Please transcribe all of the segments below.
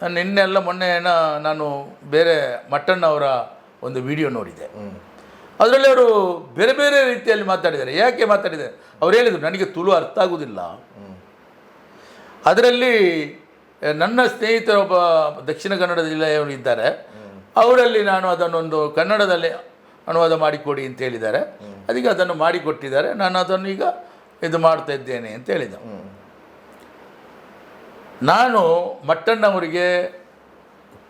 ನಿನ್ನೆಲ್ಲ ಮೊನ್ನೆ ನಾನು ಬೇರೆ ಮಟ್ಟಣ್ಣ ಅವರ ಒಂದು ವಿಡಿಯೋ ನೋಡಿದೆ. ಅದರಲ್ಲಿ ಅವರು ಬೇರೆ ಬೇರೆ ರೀತಿಯಲ್ಲಿ ಮಾತಾಡಿದ್ದಾರೆ. ಯಾಕೆ ಮಾತಾಡಿದ್ದಾರೆ? ಅವ್ರು ಹೇಳಿದರು, ನನಗೆ ತುಳು ಅರ್ಥ ಆಗೋದಿಲ್ಲ. ಅದರಲ್ಲಿ ನನ್ನ ಸ್ನೇಹಿತರೊಬ್ಬ ದಕ್ಷಿಣ ಕನ್ನಡ ಜಿಲ್ಲೆಯವರು ಇದ್ದಾರೆ, ಅವರಲ್ಲಿ ನಾನು ಅದನ್ನೊಂದು ಕನ್ನಡದಲ್ಲಿ ಅನುವಾದ ಮಾಡಿಕೊಡಿ ಅಂತ ಹೇಳಿದ್ದಾರೆ. ಅದಕ್ಕೆ ಅದನ್ನು ಮಾಡಿಕೊಟ್ಟಿದ್ದಾರೆ. ನಾನು ಅದನ್ನು ಈಗ ಇದು ಮಾಡ್ತಾ ಇದ್ದೇನೆ ಅಂತ ಹೇಳಿದ. ನಾನು ಮಟ್ಟಣ್ಣವರಿಗೆ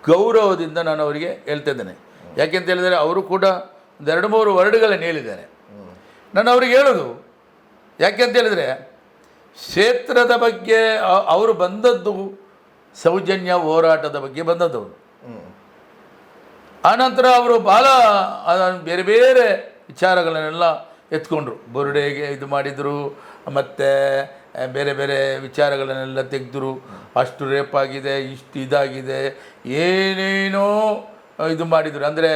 ಗೌರವದಿಂದ ನಾನು ಅವರಿಗೆ ಹೇಳ್ತಾ ಇದ್ದೇನೆ. ಯಾಕೆಂತ ಹೇಳಿದರೆ ಅವರು ಕೂಡ ಒಂದು 2-3 ವರ್ಡ್ಗಳನ್ನು ಹೇಳಿದ್ದಾರೆ. ನಾನು ಅವ್ರಿಗೆ ಹೇಳೋದು ಯಾಕೆಂತ ಹೇಳಿದರೆ, ಕ್ಷೇತ್ರದ ಬಗ್ಗೆ ಅವರು ಬಂದದ್ದು ಸೌಜನ್ಯ ಹೋರಾಟದ ಬಗ್ಗೆ ಬಂದದ್ದವರು. ಆನಂತರ ಅವರು ಭಾಳ ಬೇರೆ ಬೇರೆ ವಿಚಾರಗಳನ್ನೆಲ್ಲ ಎತ್ಕೊಂಡ್ರು. ಬುರುಡೆಗೆ ಇದು ಮಾಡಿದರು, ಮತ್ತು ಬೇರೆ ಬೇರೆ ವಿಚಾರಗಳನ್ನೆಲ್ಲ ತೆಗೆದರು. ಅಷ್ಟು ರೇಪ್ ಆಗಿದೆ, ಇಷ್ಟು ಇದಾಗಿದೆ, ಏನೇನೋ ಇದು ಮಾಡಿದರು. ಅಂದರೆ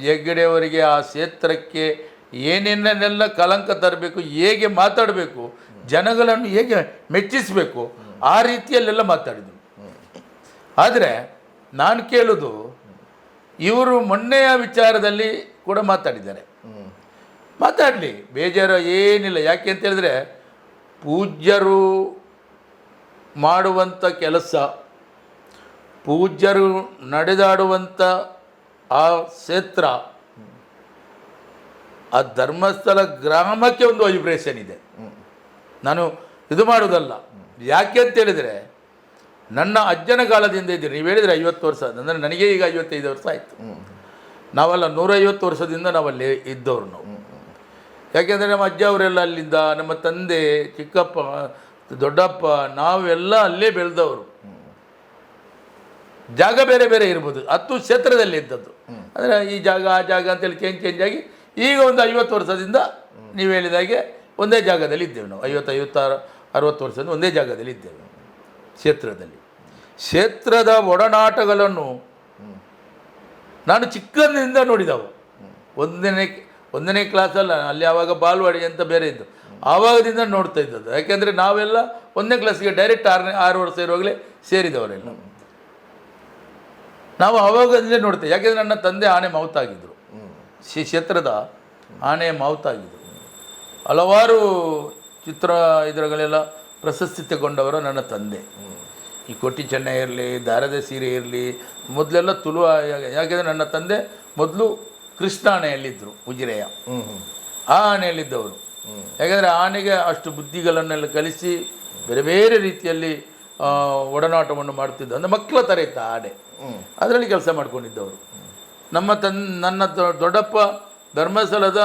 ಹೆಗ್ಗಡೆಯವರಿಗೆ ಆ ಕ್ಷೇತ್ರಕ್ಕೆ ಏನೇನನ್ನೆಲ್ಲ ಕಳಂಕ ತರಬೇಕು, ಹೇಗೆ ಮಾತಾಡಬೇಕು, ಜನಗಳನ್ನು ಹೇಗೆ ಮೆಚ್ಚಿಸಬೇಕು, ಆ ರೀತಿಯಲ್ಲೆಲ್ಲ ಮಾತಾಡಿದರು. ಆದರೆ ನಾನು ಕೇಳೋದು, ಇವರು ಮೊನ್ನೆಯ ವಿಚಾರದಲ್ಲಿ ಕೂಡ ಮಾತಾಡಿದ್ದಾರೆ. ಮಾತಾಡಲಿ, ಬೇಜಾರು ಏನಿಲ್ಲ. ಯಾಕೆ ಅಂತ ಹೇಳಿದ್ರೆ, ಪೂಜ್ಯರು ಮಾಡುವಂಥ ಕೆಲಸ, ಪೂಜ್ಯರು ನಡೆದಾಡುವಂಥ ಆ ಕ್ಷೇತ್ರ, ಆ ಧರ್ಮಸ್ಥಳ ಗ್ರಾಮಕ್ಕೆ ಒಂದು ವೈಬ್ರೇಷನ್ ಇದೆ. ನಾನು ಇದು ಮಾಡೋದಲ್ಲ. ಯಾಕೆ ಅಂತ ಹೇಳಿದರೆ, ನನ್ನ ಅಜ್ಜನ ಕಾಲದಿಂದ ಇದ್ದೀರಿ. ನೀವು ಹೇಳಿದರೆ 50 ವರ್ಷ, ಅಂದರೆ ನನಗೆ ಈಗ 55 ವರ್ಷ ಆಯಿತು. ನಾವೆಲ್ಲ 150 ವರ್ಷದಿಂದ ನಾವಲ್ಲಿ ಇದ್ದವರು ನಾವು. ಯಾಕೆಂದರೆ ನಮ್ಮ ಅಜ್ಜ ಅವರೆಲ್ಲ ಅಲ್ಲಿಂದ, ನಮ್ಮ ತಂದೆ, ಚಿಕ್ಕಪ್ಪ, ದೊಡ್ಡಪ್ಪ, ನಾವೆಲ್ಲ ಅಲ್ಲೇ ಬೆಳೆದವರು. ಜಾಗ ಬೇರೆ ಬೇರೆ ಇರ್ಬೋದು, 10 ಕ್ಷೇತ್ರದಲ್ಲಿ ಇದ್ದದ್ದು. ಅಂದರೆ ಈ ಜಾಗ ಆ ಜಾಗ ಅಂತೇಳಿ ಚೇಂಜ್ ಆಗಿ ಈಗ ಒಂದು 50 ವರ್ಷದಿಂದ ನೀವು ಹೇಳಿದಾಗೆ ಒಂದೇ ಜಾಗದಲ್ಲಿ ಇದ್ದೇವೆ ನಾವು. 50-60 ವರ್ಷದಿಂದ ಒಂದೇ ಜಾಗದಲ್ಲಿ ಇದ್ದೇವೆ ಕ್ಷೇತ್ರದಲ್ಲಿ. ಕ್ಷೇತ್ರದ ಒಡನಾಟಗಳನ್ನು ನಾನು ಚಿಕ್ಕಂದಿನಿಂದ ನೋಡಿದವು. ಒಂದನೇ ಕ್ಲಾಸಲ್ಲ, ಅಲ್ಲಿ ಆವಾಗ ಬಾಲ್ವಾಡಿ ಅಂತ ಬೇರೆ ಇದ್ದು, ಆವಾಗದಿಂದ ನೋಡ್ತಾ ಇದ್ದದ್ದು. ಯಾಕೆಂದರೆ ನಾವೆಲ್ಲ 1ನೇ ಕ್ಲಾಸಿಗೆ ಡೈರೆಕ್ಟ್ 6 ವರ್ಷ ಇರುವಾಗಲೇ ಸೇರಿದವರೆಲ್ಲ ನಾವು ಆವಾಗಲೇ ನೋಡ್ತೇವೆ. ಯಾಕೆಂದರೆ ನನ್ನ ತಂದೆ ಆನೆ ಮಾವುತಾಗಿದ್ದರು, ಕ್ಷೇತ್ರದ ಆನೆ ಮಾವುತಾಗಿದ್ದರು. ಹಲವಾರು ಚಿತ್ರ ಇದರಗಳೆಲ್ಲ ಪ್ರಶಸ್ತಿ ತಗೊಂಡವರು ನನ್ನ ತಂದೆ. ಈ ಕೊಟ್ಟಿ ಚೆನ್ನ ಇರಲಿ, ದಾರದ ಸೀರೆ ಇರಲಿ, ಮೊದಲೆಲ್ಲ ತುಳು. ಯಾಕೆಂದರೆ ನನ್ನ ತಂದೆ ಮೊದಲು ಕೃಷ್ಣ ಆನೆಯಲ್ಲಿದ್ದರು, ಉಜಿರೆಯ ಆ ಆನೆಯಲ್ಲಿದ್ದವರು. ಯಾಕೆಂದರೆ ಆನೆಗೆ ಅಷ್ಟು ಬುದ್ಧಿಗಳನ್ನೆಲ್ಲ ಕಲಿಸಿ ಬೇರೆ ಬೇರೆ ರೀತಿಯಲ್ಲಿ ಒಡನಾಟವನ್ನು ಮಾಡ್ತಿದ್ದು. ಅಂದರೆ ಮಕ್ಕಳ ಥರ ಇತ್ತು ಆನೆ, ಅದರಲ್ಲಿ ಕೆಲಸ ಮಾಡ್ಕೊಂಡಿದ್ದವರು. ನನ್ನ ದೊಡ್ಡಪ್ಪ ಧರ್ಮಸ್ಥಳದ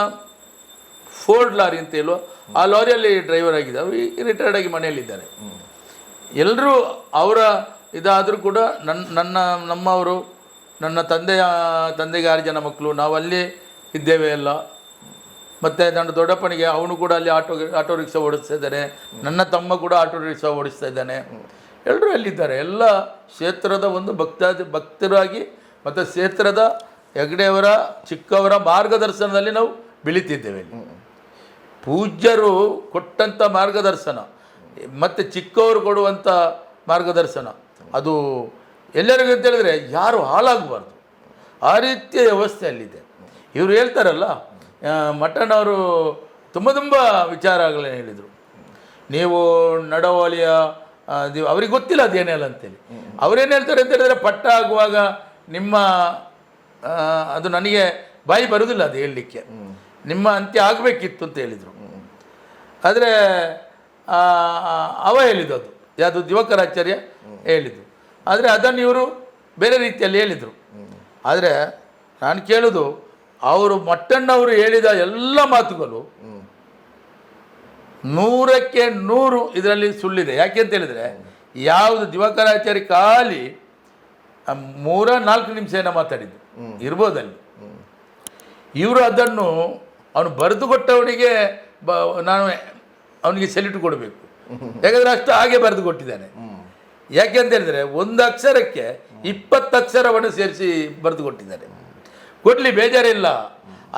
ಫೋರ್ಡ್ ಲಾರಿ ಅಂತ ಹೇಳುವ ಆ ಲಾರಿಯಲ್ಲಿ ಡ್ರೈವರ್ ಆಗಿದ್ದ. ಅವರು ರಿಟೈರ್ಡ್ ಆಗಿ ಮನೆಯಲ್ಲಿದ್ದಾರೆ. ಎಲ್ಲರೂ ಅವರ ಇದಾದರೂ ಕೂಡ ನಮ್ಮವರು, ನನ್ನ ತಂದೆಗೆ 6 ಜನ ಮಕ್ಕಳು, ನಾವು ಅಲ್ಲೇ ಇದ್ದೇವೆ ಎಲ್ಲ. ಮತ್ತು ನನ್ನ ದೊಡ್ಡಪ್ಪನಿಗೆ, ಅವನು ಕೂಡ ಅಲ್ಲಿ ಆಟೋ ರಿಕ್ಷಾ ಓಡಿಸ್ತಾ ಇದ್ದಾನೆ. ನನ್ನ ತಮ್ಮ ಕೂಡ ಆಟೋ ರಿಕ್ಷಾ ಓಡಿಸ್ತಾ ಇದ್ದಾನೆ. ಎಲ್ಲರೂ ಅಲ್ಲಿದ್ದಾರೆ. ಎಲ್ಲ ಕ್ಷೇತ್ರದ ಒಂದು ಭಕ್ತರಾಗಿ ಮತ್ತು ಕ್ಷೇತ್ರದ ಹೆಗ್ಡೆಯವರ ಚಿಕ್ಕವರ ಮಾರ್ಗದರ್ಶನದಲ್ಲಿ ನಾವು ಬೆಳೀತಿದ್ದೇವೆ. ಪೂಜ್ಯರು ಕೊಟ್ಟಂಥ ಮಾರ್ಗದರ್ಶನ ಮತ್ತು ಚಿಕ್ಕವರು ಕೊಡುವಂಥ ಮಾರ್ಗದರ್ಶನ, ಅದು ಎಲ್ಲರಿಗೂ ಅಂತ ಹೇಳಿದ್ರೆ ಯಾರು ಹಾಳಾಗಬಾರ್ದು, ಆ ರೀತಿಯ ವ್ಯವಸ್ಥೆ ಅಲ್ಲಿದೆ. ಇವರು ಹೇಳ್ತಾರಲ್ಲ, ಮಟ್ಟಣ್ಣವರು ತುಂಬ ವಿಚಾರಗಳನ್ನ ಹೇಳಿದರು. ನೀವು ನಡವಳಿಯ ಅವ್ರಿಗೆ ಗೊತ್ತಿಲ್ಲ ಅದೇನೆಲ್ಲ ಅಂತೇಳಿ. ಅವರೇನು ಹೇಳ್ತಾರೆ ಅಂತ ಹೇಳಿದ್ರೆ, ಪಟ್ಟ ಆಗುವಾಗ ನಿಮ್ಮ ಅದು ನನಗೆ ಬಾಯಿ ಬರುವುದಿಲ್ಲ ಅದು ಹೇಳಲಿಕ್ಕೆ, ನಿಮ್ಮ ಅಂತ್ಯ ಆಗಬೇಕಿತ್ತು ಅಂತ ಹೇಳಿದರು. ಆದರೆ ಅವ ಹೇಳಿದ್ದು, ಅದು ಯಾವುದು ದಿವಾಕರಾಚಾರ್ಯ ಹೇಳಿದ್ದು. ಆದರೆ ಅದನ್ನು ಇವರು ಬೇರೆ ರೀತಿಯಲ್ಲಿ ಹೇಳಿದರು. ಆದರೆ ನಾನು ಕೇಳೋದು, ಅವರು ಮಟ್ಟಣ್ಣವರು ಹೇಳಿದ ಎಲ್ಲ ಮಾತುಗಳು 100ಕ್ಕೆ 100 ಇದರಲ್ಲಿ ಸುಳ್ಳಿದೆ. ಯಾಕೆ ಅಂತ ಹೇಳಿದರೆ, ಯಾವುದು ದಿವಾಕರಾಚಾರ್ಯ ಖಾಲಿ 3-4 ನಿಮಿಷ ಏನೋ ಮಾತಾಡಿದ್ದು ಇರ್ಬೋದಲ್ಲಿ. ಇವರು ಅದನ್ನು ಅವನು ಬರೆದು ಕೊಟ್ಟವನಿಗೆ ನಾನು ಅವನಿಗೆ ಸೆಲ್ಯೂಟ್ ಕೊಡಬೇಕು. ಯಾಕಂದರೆ ಅಷ್ಟು ಹಾಗೆ ಬರೆದು ಕೊಟ್ಟಿದ್ದಾನೆ. ಯಾಕೆ ಅಂತ ಹೇಳಿದರೆ, 1 ಅಕ್ಷರಕ್ಕೆ 20 ಅಕ್ಷರವನ್ನು ಸೇರಿಸಿ ಬರೆದು ಕೊಟ್ಟಿದ್ದಾನೆ. ಕೊಡಲಿ, ಬೇಜಾರಿಲ್ಲ,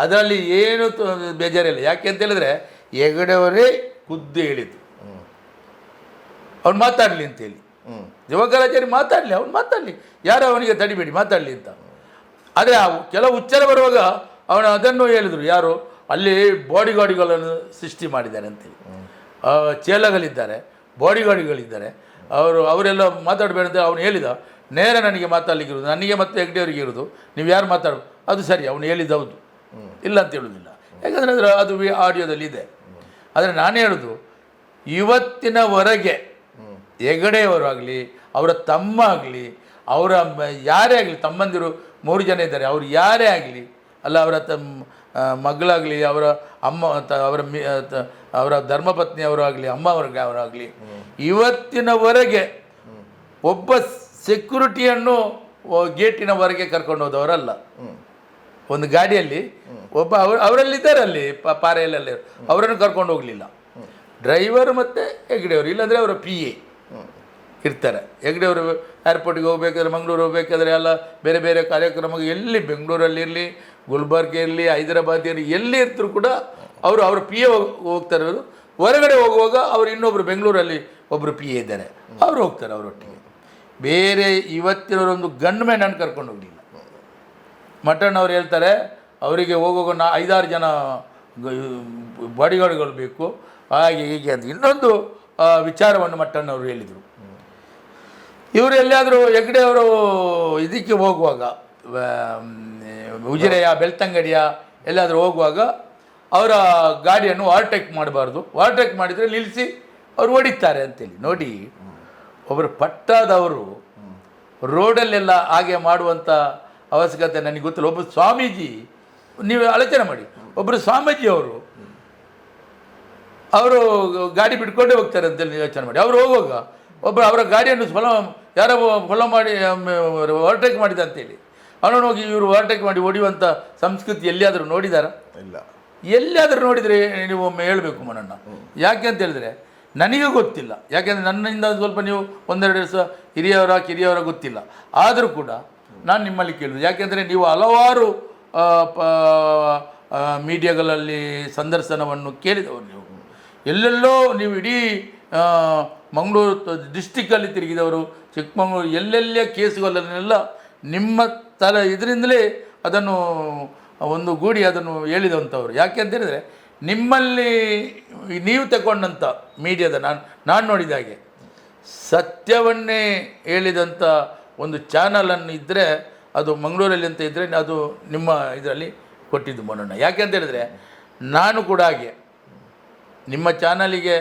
ಅದರಲ್ಲಿ ಏನು ಬೇಜಾರಿಲ್ಲ. ಯಾಕೆ ಅಂತ ಹೇಳಿದರೆ, ಹೆಗಡೆಯವರೇ ಖುದ್ದು ಹೇಳಿದ್ದು ಅವ್ನು ಮಾತಾಡಲಿ ಅಂತೇಳಿ. ದಿವಾಕರಾಚಾರ್ಯ ಮಾತಾಡಲಿ, ಅವ್ನು ಮಾತಾಡಲಿ, ಯಾರು ಅವನಿಗೆ ತಡಿಬೇಡಿ ಮಾತಾಡಲಿ ಅಂತ. ಆದರೆ ಆ ಕೆಲವು ಉಚ್ಚಾರ ಬರುವಾಗ ಅವನು ಅದನ್ನು ಹೇಳಿದರು, ಯಾರು ಅಲ್ಲಿ ಬಾಡಿಗಾರ್ಡ್ಗಳನ್ನು ಸೃಷ್ಟಿ ಮಾಡಿದ್ದಾರೆ ಅಂತೇಳಿ. ಚೇಲಗಳಿದ್ದಾರೆ, ಬಾಡಿಗಾರ್ಡ್ಗಳಿದ್ದಾರೆ, ಅವರೆಲ್ಲ ಮಾತಾಡಬೇಡ ಅಂತ ಅವನು ಹೇಳಿದ. ನೇರ ನನಗೆ ಮಾತಾಡಲಿಕ್ಕಿರೋದು, ನನಗೆ ಮತ್ತು ಹೆಗ್ಡೆಯವರಿಗೆ ಇರೋದು, ನೀವು ಯಾರು ಮಾತಾಡೋದು ಅದು ಸರಿ, ಅವನು ಹೇಳಿದ್ದೌದು, ಇಲ್ಲ ಅಂತ ಹೇಳೋದಿಲ್ಲ. ಯಾಕಂದರೆ ಅದು ಆಡಿಯೋದಲ್ಲಿ ಇದೆ. ಆದರೆ ನಾನು ಹೇಳೋದು, ಇವತ್ತಿನವರೆಗೆ ಹೆಗಡೆಯವರು ಆಗಲಿ, ಅವರ ತಮ್ಮ ಆಗಲಿ, ಅವರ ಯಾರೇ ಆಗಲಿ, ತಮ್ಮಂದಿರು 3 ಜನ ಇದ್ದಾರೆ, ಅವರು ಯಾರೇ ಆಗಲಿ, ಅಲ್ಲ ಅವರ ಮಗಳಾಗಲಿ, ಅವರ ಅಮ್ಮ, ಅವರ ಧರ್ಮಪತ್ನಿಯವರಾಗಲಿ, ಅವರಾಗಲಿ, ಇವತ್ತಿನವರೆಗೆ ಒಬ್ಬ ಸೆಕ್ಯೂರಿಟಿಯನ್ನು ಗೇಟಿನವರೆಗೆ ಕರ್ಕೊಂಡು ಹೋದವರಲ್ಲ. ಒಂದು ಗಾಡಿಯಲ್ಲಿ ಒಬ್ಬ ಅವರಲ್ಲಿದ್ದಾರೆ, ಅಲ್ಲಿ ಪಾರೆಯಲ್ಲಿ ಅವರನ್ನು ಕರ್ಕೊಂಡು ಹೋಗಲಿಲ್ಲ. ಡ್ರೈವರ್ ಮತ್ತು ಹೆಗ್ಡೆಯವರು, ಇಲ್ಲಾಂದರೆ ಅವರ PA ಇರ್ತಾರೆ. ಹೆಗ್ಡೆಯವರು ಏರ್ಪೋರ್ಟಿಗೆ ಹೋಗ್ಬೇಕಾದ್ರೆ, ಮಂಗಳೂರು ಹೋಗ್ಬೇಕಾದ್ರೆ ಎಲ್ಲ ಬೇರೆ ಬೇರೆ ಕಾರ್ಯಕ್ರಮಕ್ಕೆ ಎಲ್ಲಿ ಬೆಂಗಳೂರಲ್ಲಿ ಇರಲಿ, ಗುಲ್ಬರ್ಗ ಇರಲಿ, ಹೈದರಾಬಾದ್ ಇರಲಿ, ಎಲ್ಲಿ ಇರ್ತರೂ ಕೂಡ ಅವರ PA ಹೋಗ್ತಾ ಇರೋದು. ಹೊರಗಡೆ ಹೋಗುವಾಗ ಅವರು ಇನ್ನೊಬ್ಬರು ಬೆಂಗಳೂರಲ್ಲಿ ಒಬ್ಬರು PA ಇದ್ದಾರೆ, ಅವರು ಹೋಗ್ತಾರೆ ಅವರೊಟ್ಟಿಗೆ. ಬೇರೆ ಇವತ್ತಿನವರೊಂದು ಗನ್ ಮ್ಯಾನನ್ನು ಕರ್ಕೊಂಡು ಹೋಗಲಿಲ್ಲ. ಮಟನ್ ಅವ್ರು ಹೇಳ್ತಾರೆ, ಅವರಿಗೆ ಹೋಗುವಾಗ 5-6 ಜನ ಬಾಡಿಗಾರ್ಡ್ಗಳು ಬೇಕು, ಹಾಗೆ ಹೀಗೆ ಅಂತ ಇನ್ನೊಂದು ವಿಚಾರವನ್ನು ಮಟ್ಟನ್ ಅವರು ಹೇಳಿದರು. ಇವರು ಎಲ್ಲಿಯಾದರೂ ಹೆಗ್ಡೆಯವರು ಇದಕ್ಕೆ ಹೋಗುವಾಗ, ಉಜಿರೆಯ ಬೆಳ್ತಂಗಡಿಯ ಎಲ್ಲಾದರೂ ಹೋಗುವಾಗ ಅವರ ಗಾಡಿಯನ್ನು ಓವರ್ಟೇಕ್ ಮಾಡಬಾರ್ದು, ಓವರ್ಟೇಕ್ ಮಾಡಿದರೆ ನಿಲ್ಲಿಸಿ ಅವರು ಹೊಡಿತಾರೆ ಅಂತೇಳಿ. ನೋಡಿ, ಒಬ್ಬರು ಪಟ್ಟಾದವರು ರೋಡಲ್ಲೆಲ್ಲ ಹಾಗೆ ಮಾಡುವಂಥ ಅವಶ್ಯಕತೆ ನನಗೆ ಗೊತ್ತಿಲ್ಲ. ಒಬ್ಬ ಸ್ವಾಮೀಜಿ, ನೀವು ಆಲೋಚನೆ ಮಾಡಿ, ಒಬ್ಬರು ಸ್ವಾಮೀಜಿಯವರು ಅವರು ಗಾಡಿ ಬಿಟ್ಕೊಂಡೇ ಹೋಗ್ತಾರೆ ಅಂತೇಳಿ ಯೋಚನೆ ಮಾಡಿ. ಅವರು ಹೋಗುವಾಗ ಅವರ ಗಾಡಿಯನ್ನು ಯಾರೋ ಫಾಲೋ ಮಾಡಿ ಓವರ್ಟೇಕ್ ಮಾಡಿದ ಅಂತೇಳಿ ಅವನನ್ನು ಹೋಗಿ ಇವರು ಓವರ್ಟೇಕ್ ಮಾಡಿ ಹೊಡೆಯುವಂಥ ಸಂಸ್ಕೃತಿ ಎಲ್ಲಿಯಾದರೂ ನೋಡಿದಾರ? ಇಲ್ಲ. ಎಲ್ಲಿಯಾದರೂ ನೋಡಿದರೆ ನೀವು ಒಮ್ಮೆ ಹೇಳಬೇಕು ಮನಣ್ಣ. ಯಾಕೆ ಅಂತ ಹೇಳಿದ್ರೆ ನನಗೆ ಗೊತ್ತಿಲ್ಲ, ಯಾಕೆಂದರೆ ನನ್ನಿಂದ ಸ್ವಲ್ಪ ನೀವು 1-2 ದಿವಸ ಕಿರಿಯವರ ಗೊತ್ತಿಲ್ಲ. ಆದರೂ ಕೂಡ ನಾನು ನಿಮ್ಮಲ್ಲಿ ಕೇಳಿದೆ, ಯಾಕೆಂದರೆ ನೀವು ಹಲವಾರು ಮೀಡಿಯಾಗಳಲ್ಲಿ ಸಂದರ್ಶನವನ್ನು ಕೇಳಿದವರು, ನೀವು ಎಲ್ಲೆಲ್ಲೋ ನೀವು ಇಡೀ ಮಂಗಳೂರು ಡಿಸ್ಟಿಕ್ಕಲ್ಲಿ ತಿರುಗಿದವರು, ಚಿಕ್ಕಮಗಳೂರು ಎಲ್ಲೆಲ್ಲೇ ಕೇಸುಗಳನ್ನೆಲ್ಲ ನಿಮ್ಮ ಇದರಿಂದಲೇ ಅದನ್ನು ಒಂದು ಗೂಡಿ ಅದನ್ನು ಹೇಳಿದಂಥವ್ರು. ಯಾಕೆ ಅಂತ ಹೇಳಿದರೆ ನಿಮ್ಮಲ್ಲಿ ನೀವು ತಗೊಂಡಂಥ ಮೀಡಿಯಾದ ನಾನು ನೋಡಿದ ಹಾಗೆ ಸತ್ಯವನ್ನೇ ಹೇಳಿದಂಥ ಒಂದು ಚಾನಲನ್ನು ಇದ್ದರೆ ಅದು ಮಂಗಳೂರಲ್ಲಿ ಅಂತ ಇದ್ದರೆ ಅದು ನಿಮ್ಮ ಇದರಲ್ಲಿ ಕೊಟ್ಟಿದ್ದು ಮನೋಣ್ಣ. ಯಾಕೆ ಅಂತ ಹೇಳಿದರೆ ನಾನು ಕೂಡ ಹಾಗೆ ನಿಮ್ಮ ಚಾನಲಿಗೆ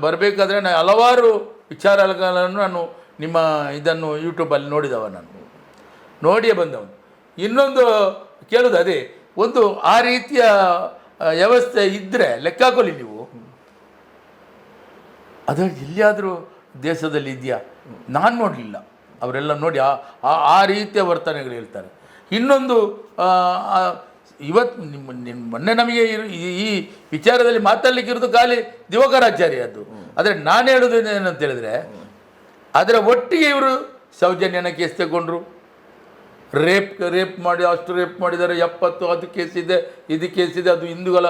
ಬರಬೇಕಾದ್ರೆ ನಾನು ಹಲವಾರು ವಿಚಾರಗಳನ್ನು ನಾನು ನಿಮ್ಮ ಇದನ್ನು ಯೂಟ್ಯೂಬಲ್ಲಿ ನೋಡಿದವ, ನಾನು ನೋಡಿಯೇ ಬಂದವನು. ಇನ್ನೊಂದು ಕೇಳೋದು ಅದೇ, ಒಂದು ಆ ರೀತಿಯ ವ್ಯವಸ್ಥೆ ಇದ್ದರೆ ಲೆಕ್ಕ ಹಾಕೊಳ್ಳಿ ನೀವು, ಅದು ಎಲ್ಲಿಯಾದರೂ ದೇಶದಲ್ಲಿ ಇದೆಯಾ? ನಾನು ನೋಡಲಿಲ್ಲ. ಅವರೆಲ್ಲ ನೋಡಿ ಆ ರೀತಿಯ ವರ್ತನೆಗಳು ಹೇಳ್ತಾರೆ. ಇನ್ನೊಂದು ಇವತ್ತು ಮೊನ್ನೆ ನಮಗೆ ಈ ವಿಚಾರದಲ್ಲಿ ಮಾತಾಡಲಿಕ್ಕಿರೋದು ಖಾಲಿ ದಿವಾಕರಾಚಾರ್ಯದ್ದು. ಆದರೆ ನಾನು ಹೇಳೋದು ಏನಂತ ಹೇಳಿದ್ರೆ, ಅದರ ಒಟ್ಟಿಗೆ ಇವರು ಸೌಜನ್ಯನ ಕೇಸ್ ತಗೊಂಡ್ರು, ರೇಪ್ ಮಾಡಿ ಅಷ್ಟು ರೇಪ್ ಮಾಡಿದ್ದಾರೆ, 70 ಅದು ಕೇಸಿದೆ, ಇದು ಕೇಸಿದೆ, ಅದು ಹಿಂದೂಗಳ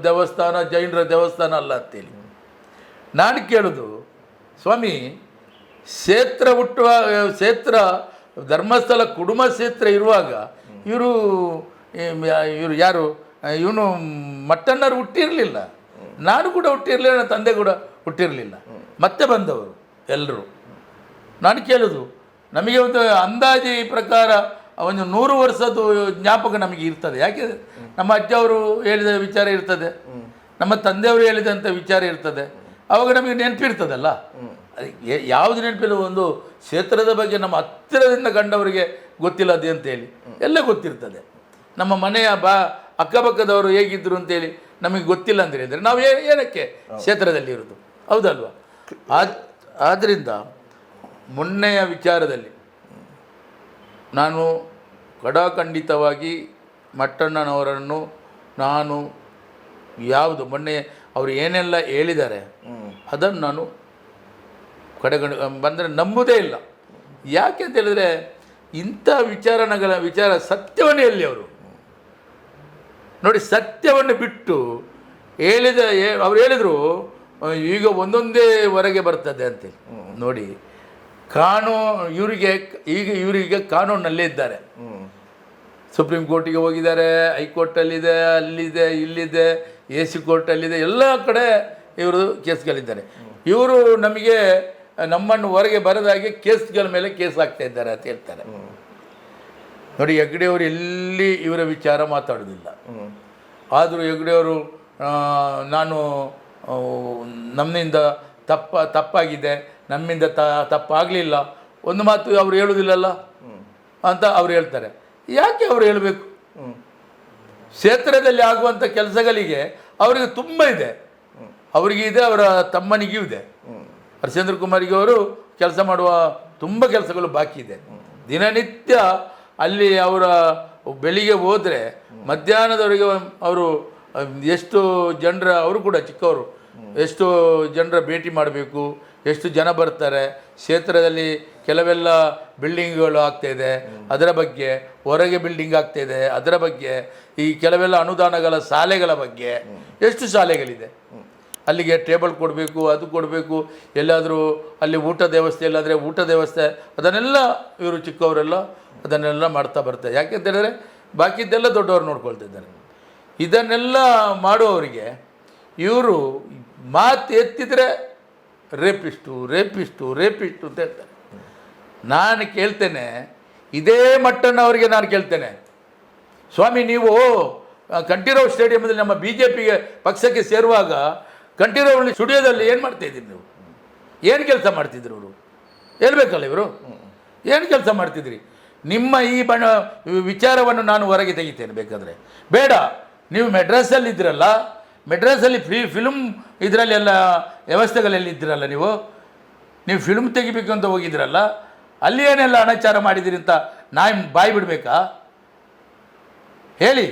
ದೇವಸ್ಥಾನ, ಜೈನರ ದೇವಸ್ಥಾನ ಅಲ್ಲ ಅಂತೇಳಿ. ನಾನು ಕೇಳೋದು, ಸ್ವಾಮಿ ಕ್ಷೇತ್ರ ಧರ್ಮಸ್ಥಳ ಕುಡುಂಬ ಕ್ಷೇತ್ರ ಇರುವಾಗ ಇವರು ಯಾರು, ಇವನು ಮಟ್ಟಣ್ಣರು ಹುಟ್ಟಿರಲಿಲ್ಲ, ನಾನು ಕೂಡ ಹುಟ್ಟಿರಲಿಲ್ಲ, ನನ್ನ ತಂದೆ ಕೂಡ ಹುಟ್ಟಿರಲಿಲ್ಲ, ಮತ್ತೆ ಬಂದವರು ಎಲ್ಲರೂ. ನಾನು ಕೇಳೋದು, ನಮಗೆ ಒಂದು ಅಂದಾಜಿ ಪ್ರಕಾರ ಒಂದು 100 ವರ್ಷದ್ದು ಜ್ಞಾಪಕ ನಮಗೆ ಇರ್ತದೆ. ಯಾಕೆ ನಮ್ಮ ಅಜ್ಜವರು ಹೇಳಿದ ವಿಚಾರ ಇರ್ತದೆ, ನಮ್ಮ ತಂದೆಯವರು ಹೇಳಿದಂಥ ವಿಚಾರ ಇರ್ತದೆ, ಆವಾಗ ನಮಗೆ ನೆನಪಿರ್ತದಲ್ಲ. ಯಾವುದು ನೆನಪಿಲ್ಲ, ಒಂದು ಕ್ಷೇತ್ರದ ಬಗ್ಗೆ ನಮ್ಮ ಹತ್ತಿರದಿಂದ ಕಂಡವರಿಗೆ ಗೊತ್ತಿಲ್ಲ ಅದು ಅಂತೇಳಿ ಎಲ್ಲ ಗೊತ್ತಿರ್ತದೆ. ನಮ್ಮ ಮನೆಯ ಅಕ್ಕಪಕ್ಕದವರು ಹೇಗಿದ್ದರು ಅಂತೇಳಿ ನಮಗೆ ಗೊತ್ತಿಲ್ಲ ಅಂತ ಹೇಳಿದರೆ ನಾವು ಏನಕ್ಕೆ ಕ್ಷೇತ್ರದಲ್ಲಿ ಇರೋದು, ಹೌದಲ್ವ? ಆದ್ದರಿಂದ ಮೊನ್ನೆಯ ವಿಚಾರದಲ್ಲಿ ನಾನು ಖಡಾಖಂಡಿತವಾಗಿ ಮಟ್ಟಣ್ಣನವರನ್ನು ನಾನು ಯಾವುದು ಮೊನ್ನೆ ಅವರು ಏನೆಲ್ಲ ಹೇಳಿದ್ದಾರೆ ಅದನ್ನು ನಾನು ಬಂದರೆ ನಂಬುವುದೇ ಇಲ್ಲ. ಯಾಕೆ ಅಂತ ಹೇಳಿದರೆ ಇಂಥ ವಿಚಾರ ಸತ್ಯವನ್ನೇ ಎಲ್ಲಿ ಅವರು ನೋಡಿ, ಸತ್ಯವನ್ನು ಬಿಟ್ಟು ಅವ್ರು ಹೇಳಿದರು ಈಗ ಒಂದೊಂದೇ ಹೊರಗೆ ಬರ್ತದೆ ಅಂತೇಳಿ. ನೋಡಿ, ಇವರಿಗೆ ಕಾನೂನಲ್ಲೇ ಇದ್ದಾರೆ. ಸುಪ್ರೀಂ ಕೋರ್ಟಿಗೆ ಹೋಗಿದ್ದಾರೆ, ಹೈಕೋರ್ಟಲ್ಲಿದೆ, ಅಲ್ಲಿದೆ, ಇಲ್ಲಿದೆ, AC ಕೋರ್ಟಲ್ಲಿದೆ, ಎಲ್ಲ ಕಡೆ ಇವರು ಕೇಸ್ಗಳಿದ್ದಾರೆ. ಇವರು ನಮ್ಮನ್ನು ಹೊರಗೆ ಬರದಾಗೆ ಕೇಸ್ಗಳ ಮೇಲೆ ಕೇಸ್ ಆಗ್ತಾ ಇದ್ದಾರೆ ಅಂತ ಹೇಳ್ತಾರೆ. ನೋಡಿ, ಹೆಗ್ಡೆಯವರು ಎಲ್ಲಿ ಇವರ ವಿಚಾರ ಮಾತಾಡೋದಿಲ್ಲ. ಆದರೂ ಹೆಗ್ಡೆಯವರು ನಾನು ನಮ್ಮಿಂದ ತಪ್ಪಾಗಿದೆ, ನಮ್ಮಿಂದ ತಪ್ಪಾಗಲಿಲ್ಲ, ಒಂದು ಮಾತು ಅವರು ಹೇಳೋದಿಲ್ಲಲ್ಲ ಅಂತ ಅವ್ರು ಹೇಳ್ತಾರೆ. ಯಾಕೆ ಅವರು ಹೇಳಬೇಕು? ಕ್ಷೇತ್ರದಲ್ಲಿ ಆಗುವಂಥ ಕೆಲಸಗಳಿಗೆ ಅವರಿಗೆ ತುಂಬ ಇದೆ. ಅವರಿಗೆ ಇದೆ, ಅವರ ತಮ್ಮನಿಗೂ ಇದೆ. ಹರ್ಷೇಂದ್ರ ಕುಮಾರ್ಗೆ ಅವರು ಕೆಲಸ ಮಾಡುವ ತುಂಬ ಕೆಲಸಗಳು ಬಾಕಿ ಇದೆ. ದಿನನಿತ್ಯ ಅಲ್ಲಿ ಅವರ ಬೆಳಿಗ್ಗೆ ಹೋದರೆ ಮಧ್ಯಾಹ್ನದವರೆಗೆ ಅವರು ಎಷ್ಟು ಜನರ, ಅವರು ಕೂಡ ಚಿಕ್ಕವರು, ಎಷ್ಟು ಜನರ ಭೇಟಿ ಮಾಡಬೇಕು, ಎಷ್ಟು ಜನ ಬರ್ತಾರೆ, ಕ್ಷೇತ್ರದಲ್ಲಿ ಕೆಲವೆಲ್ಲ ಬಿಲ್ಡಿಂಗ್ಗಳು ಆಗ್ತಾಯಿದೆ ಅದರ ಬಗ್ಗೆ, ಹೊರಗೆ ಬಿಲ್ಡಿಂಗ್ ಆಗ್ತಾಯಿದೆ ಅದರ ಬಗ್ಗೆ, ಈ ಕೆಲವೆಲ್ಲ ಅನುದಾನಗಳ ಶಾಲೆಗಳ ಬಗ್ಗೆ, ಎಷ್ಟು ಶಾಲೆಗಳಿದೆ, ಅಲ್ಲಿಗೆ ಟೇಬಲ್ ಕೊಡಬೇಕು, ಅದು ಕೊಡಬೇಕು, ಎಲ್ಲಾದರೂ ಅಲ್ಲಿ ಊಟದ ವ್ಯವಸ್ಥೆ ಇಲ್ಲಾಂದರೆ ಊಟದ ವ್ಯವಸ್ಥೆ, ಅದನ್ನೆಲ್ಲ ಇವರು ಚಿಕ್ಕವರೆಲ್ಲ ಅದನ್ನೆಲ್ಲ ಮಾಡ್ತಾ ಬರ್ತಾರೆ. ಯಾಕೆಂತ ಹೇಳಿದ್ರೆ ಬಾಕಿದ್ದೆಲ್ಲ ದೊಡ್ಡವರು ನೋಡ್ಕೊಳ್ತಿದ್ದಾರೆ. ಇದನ್ನೆಲ್ಲ ಮಾಡುವವರಿಗೆ ಇವರು ಮಾತು ಎತ್ತಿದರೆ ರೇಪಿಸ್ಟು ಅಂತ ಹೇಳ್ತಾರೆ. ನಾನು ಕೇಳ್ತೇನೆ, ಇದೇ ಮಟ್ಟನ್ನು ನಾನು ಕೇಳ್ತೇನೆ, ಸ್ವಾಮಿ ನೀವು ಕಂಠೀರವ ಸ್ಟೇಡಿಯಂದಲ್ಲಿ ನಮ್ಮ BJP ಪಕ್ಷಕ್ಕೆ ಸೇರುವಾಗ ಕಂಠೀರವ ಸ್ಟುಡಿಯೋದಲ್ಲಿ ಏನು ಮಾಡ್ತಾಯಿದ್ದೀರಿ ನೀವು? ಏನು ಕೆಲಸ ಮಾಡ್ತಿದ್ರು ಇವರು? ಹೇಳ್ಬೇಕಲ್ಲ ಇವರು, ಏನು ಕೆಲಸ ಮಾಡ್ತಿದ್ರಿ? ನಿಮ್ಮ ಈ ವಿಚಾರವನ್ನು ನಾನು ಹೊರಗೆ ತೆಗಿತೇನೆ ಬೇಕಾದರೆ. ಬೇಡ, ನೀವು ಮೆಡ್ರಾಸಲ್ಲಿ ಇದ್ದೀರಲ್ಲ, ಮೆಡ್ರಾಸಲ್ಲಿ ಫಿಲ್ಮ್ ಇದರಲ್ಲೆಲ್ಲ ವ್ಯವಸ್ಥೆಗಳಲ್ಲಿ ಇದ್ದೀರಲ್ಲ, ನೀವು ಫಿಲ್ಮ್ ತೆಗಿಬೇಕು ಅಂತ ಹೋಗಿದ್ದೀರಲ್ಲ, ಅಲ್ಲಿ ಏನೆಲ್ಲ ಅನಾಚಾರ ಮಾಡಿದಿರಿ ಅಂತ ಬಾಯಿ ಬಿಡಬೇಕಾ? ಹೇಳಿ.